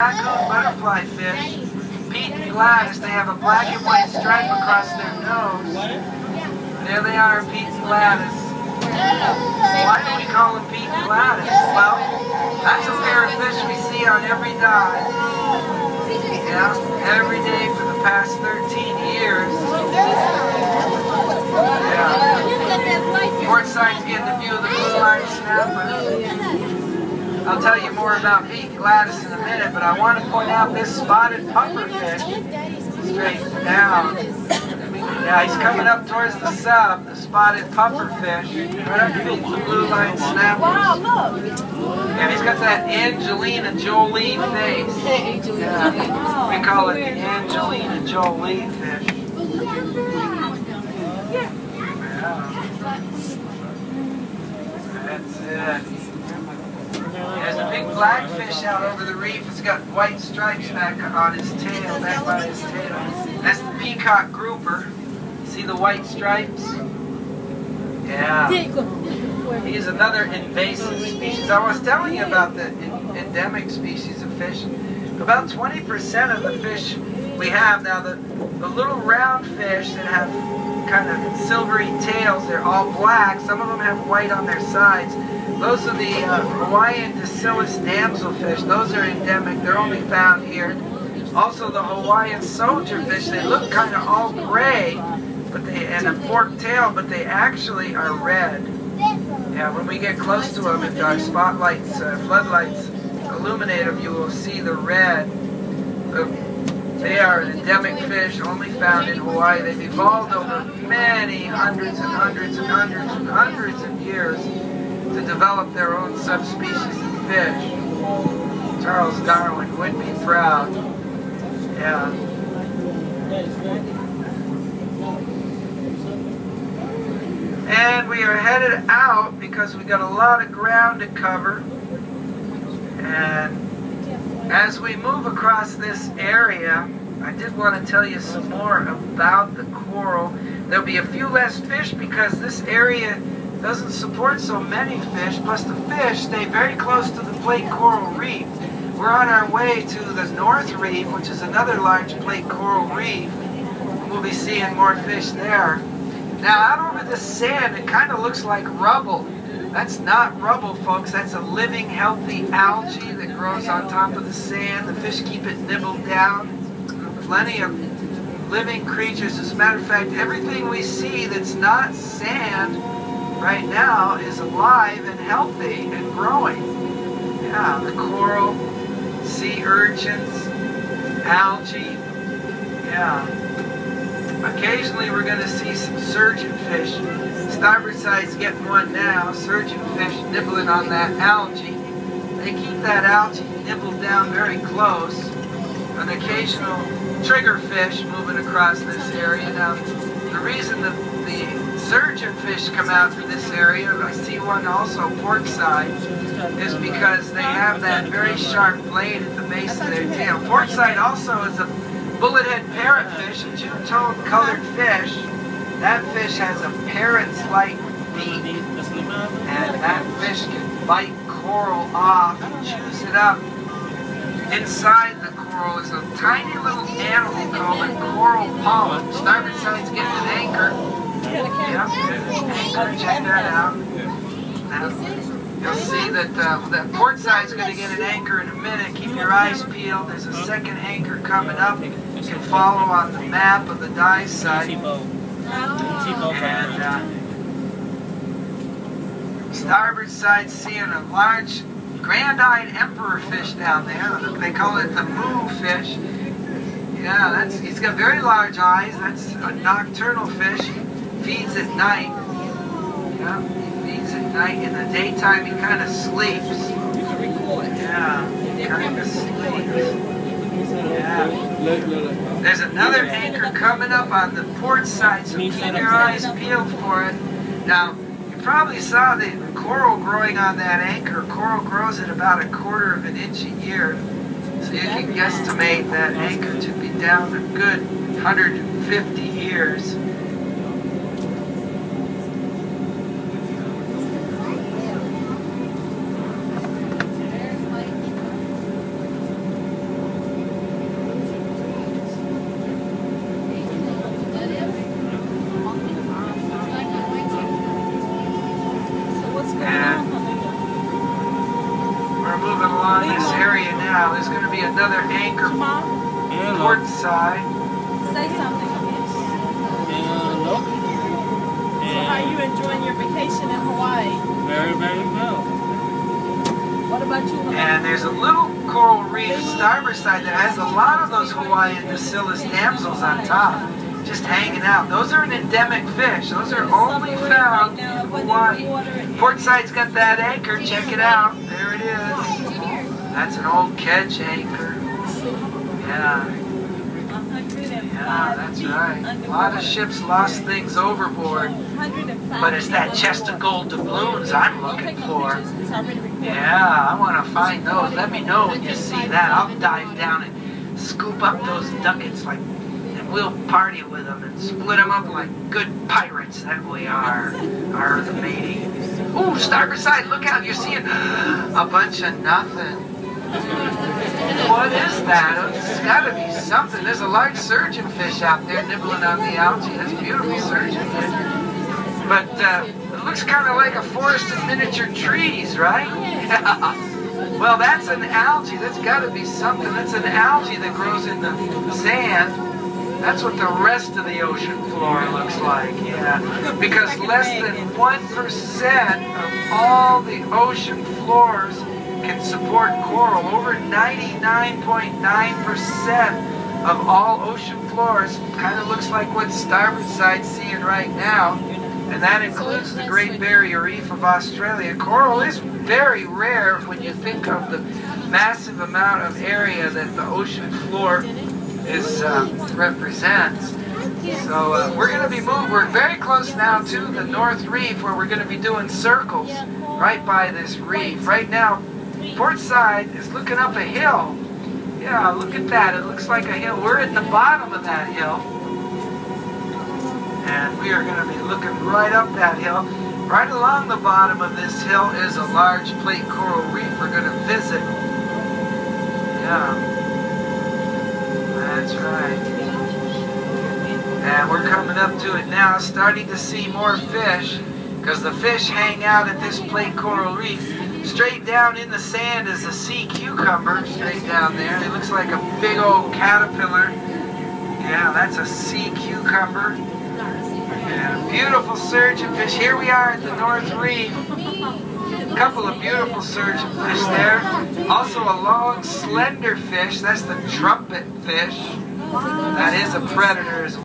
Raccoon butterfly fish, Pete and Gladys, they have a black and white stripe across their nose. There they are, Pete and Gladys. Why do we call them Pete and Gladys? Well, that's a pair of fish we see on every dive. Yeah, every day for the past 13 years. Yeah. Port side's getting a view of the blue line snapper. I'll tell you more about Pete and Gladys in a minute, but I want to point out this spotted pufferfish straight down. Yeah, he's coming up towards the sub, the spotted pufferfish, right underneath the blue line snappers. Wow, look! Yeah, he's got that Angelina Jolie face. Yeah, we call it the Angelina Jolie fish. Yeah. That's it. There's a big black fish out over the reef. It's got white stripes back on his tail, back by his tail. That's the peacock grouper. See the white stripes? Yeah. He's another invasive species. I was telling you about the endemic species of fish. About 20% of the fish we have now, the little round fish that have kind of silvery tails, they're all black. Some of them have white on their sides. Those are the Hawaiian Dacilus damselfish. Those are endemic. They're only found here. Also the Hawaiian soldierfish. They look kind of all gray, but and a forked tail, but they actually are red. Yeah, when we get close to them, if our spotlights, floodlights illuminate them, you will see the red. They are an endemic fish, only found in Hawaii. They've evolved over many hundreds and hundreds and hundreds and hundreds of years to develop their own subspecies of fish. Charles Darwin would be proud. Yeah. And we are headed out because we got a lot of ground to cover. And as we move across this area, I did want to tell you some more about the coral. There'll be a few less fish because this area doesn't support so many fish, plus the fish stay very close to the plate coral reef. We're on our way to the North Reef, which is another large plate coral reef. We'll be seeing more fish there. Now out over the sand, it kind of looks like rubble. That's not rubble, folks. That's a living, healthy algae that grows on top of the sand. The fish keep it nibbled down. Plenty of living creatures. As a matter of fact, everything we see that's not sand right now is alive and healthy and growing. Yeah, the coral, sea urchins, algae. Yeah. Occasionally we're going to see some surgeonfish. Starboard side's getting one now. Surgeonfish nibbling on that algae. They keep that algae nibbled down very close. An occasional triggerfish moving across this area. Now, the reason the surgeonfish come out through this area, I see one also port side, is because they have that very sharp blade at the base of their tail. Port side also is a bullethead parrotfish, a two-tone colored fish. That fish has a parrot's-like beak, and that fish can bite coral off and chews it up. Inside the coral is a tiny little animal called a coral polyp. Starboard side's getting an anchor. Yeah, anchor, check that out. Now, you'll see that the port side's going to get an anchor in a minute. Keep your eyes peeled. There's a second anchor coming up. You can follow on the map of the dive site. And starboard side seeing a large grand-eyed emperor fish down there. They call it the moo fish. Yeah, he's got very large eyes. That's a nocturnal fish. He feeds at night. Yeah, he feeds at night. In the daytime, he kind of sleeps. Yeah, he kind of sleeps. Yeah. There's another anchor coming up on the port side, so keep your eyes peeled for it. Now, you probably saw the coral growing on that anchor. Coral grows at about 1/4 of an inch a year. So you can guesstimate that anchor to be down a good 150 years. there's going to be another anchor Hello. port side. Say something. Hello. So how are you enjoying your vacation in Hawaii? Very, very well. What about you? And there's a little coral reef starboard side that has a lot of those Hawaiian Bacillus damsels on top, just hanging out. Those are an endemic fish. Those are only found in Hawaii. Port side's got that anchor. Check it out. There it is. That's an old kedge anchor. Yeah. Yeah, that's right. A lot of ships lost things overboard, but it's that chest of gold doubloons I'm looking for. Yeah, I want to find those. Let me know when you see that. I'll dive down and scoop up those ducats, and we'll party with them and split them up like good pirates that we are. The matey. Ooh, starboard side, look out, you're seeing a bunch of nothing. What is that? It's got to be something. There's a large surgeonfish out there nibbling on the algae. That's beautiful surgeonfish. But it looks kind of like a forest of miniature trees, right? Well, that's an algae. That's got to be something. That's an algae that grows in the sand. That's what the rest of the ocean floor looks like, yeah. Because less than 1% of all the ocean floors can support coral. Over 99.9% of all ocean floors kind of looks like what starboard side's seeing right now, and that includes the Great Barrier Reef of Australia. Coral is very rare when you think of the massive amount of area that the ocean floor represents. So we're going to be moving. We're very close now to the North Reef, where we're going to be doing circles right by this reef. Right now, port side is looking up a hill. Yeah, look at that. It looks like a hill. We're at the bottom of that hill. And we are going to be looking right up that hill. Right along the bottom of this hill is a large plate coral reef we're going to visit. Yeah. That's right. And we're coming up to it now, starting to see more fish, because the fish hang out at this plate coral reef. Straight down in the sand is a sea cucumber, straight down there. It looks like a big old caterpillar. Yeah, that's a sea cucumber. And a beautiful surgeonfish. Here we are at the North Reef. A couple of beautiful surgeonfish there. Also a long, slender fish. That's the trumpet fish. That is a predator as well.